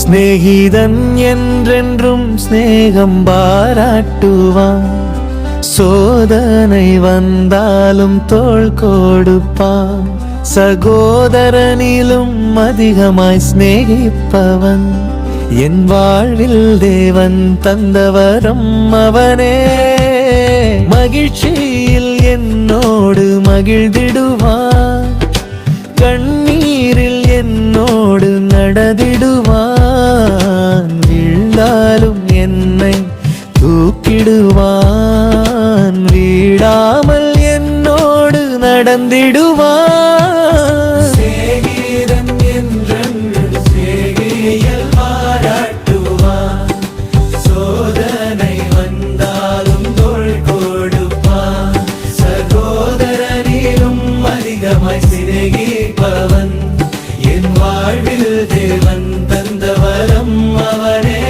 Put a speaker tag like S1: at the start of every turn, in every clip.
S1: சிநேகிதன் என்றென்றும் சிநேகம் பாராட்டுவான். சோதனை வந்தாலும் தோள் கொடுப்பான். சகோதரனிலும் அதிகமாய் சிநேகிப்பவன். என் வாழ்வில் தேவன் தந்தவரம் அவனே. மகிழ்ச்சியில் என்னோடு மகிழ்ந்திடுவான். கண்ணீரில் என்னோடு நடந்திடுவான். விழுந்தாலும் என்னை தூக்கிடுவான். வீடாமல் என்னோடு நடந்திடுவான்.
S2: சிநேகிப்பவன் என் வாழ்வில் தேவன் தந்தவரம் அவனே.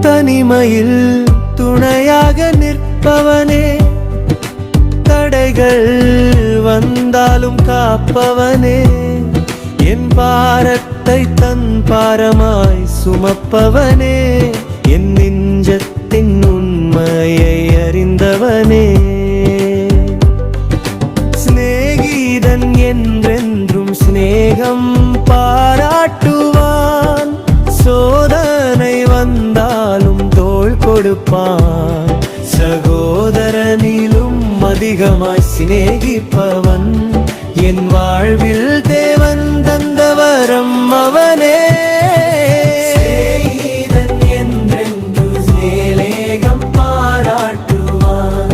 S1: தனிமையில் துணையாக நிற்பவனே. தடைகள் வந்தாலும் காப்பவனே. என் பாரத்தை தன் பாரமாய் சுமப்பவனே. என் நெஞ்சத்தின் உண்மையை அறிந்தவனே. சிநேகிதன் என்றென்றும் சிநேகம் பாராட்டுவான். சோதனை வந்தாலும் தோள் கொடுப்பான். சகோதரனிலும் அதிகமாய் சிநேகிப்பவன். என் வாழ்வில் தேவன் தந்தவரம் அவனே.
S2: சிநேகிதன் என்றென்று சிநேகம் பாராட்டுவான்.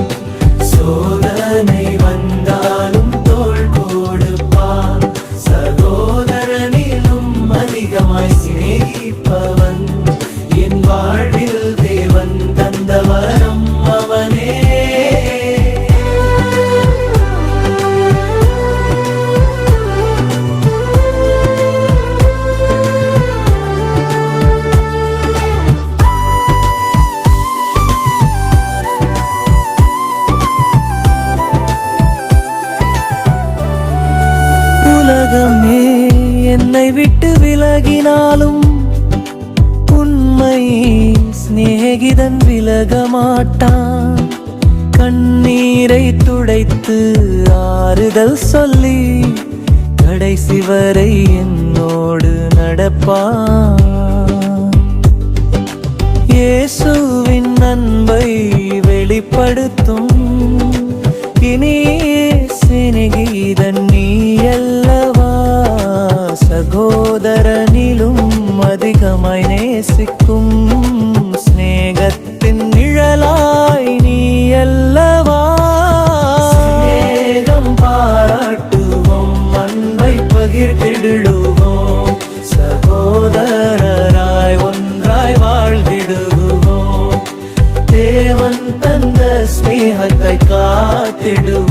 S2: சோதனை வந்தாலும் தோள் கொடுப்பான். சகோதரனிலும் அதிகமாய் சிநேகிப்பவன். என் வாழ்வில் தேவன் தந்தவரம் அவனே.
S1: உலகமே என்னை விட்டு விலகினாலும் உண்மை சிநேகிதன் விலக மாட்டான். கண்ணீரை துடைத்து ஆறுதல் சொல்லி கடைசி வரை என்னோடு நடப்பான். இயேசுவின் அன்பை வெளிப்படுத்தும் இனியே சிநேகிதன் நீ அல்லவா. சகோதரனிலும் அதிகமாய் நேசிக்கும் சிநேகத்தின் நிழலாய் நீ அல்லவா.
S2: சிநேகம் பாராட்டுவோம். அன்பை பகிர்ந்திடுவோம். சகோதரராய் ஒன்றாய் வாழ்ந்திடுவோம். தேவன் தந்த ஸ்நேகத்தை காத்திடுவோம்.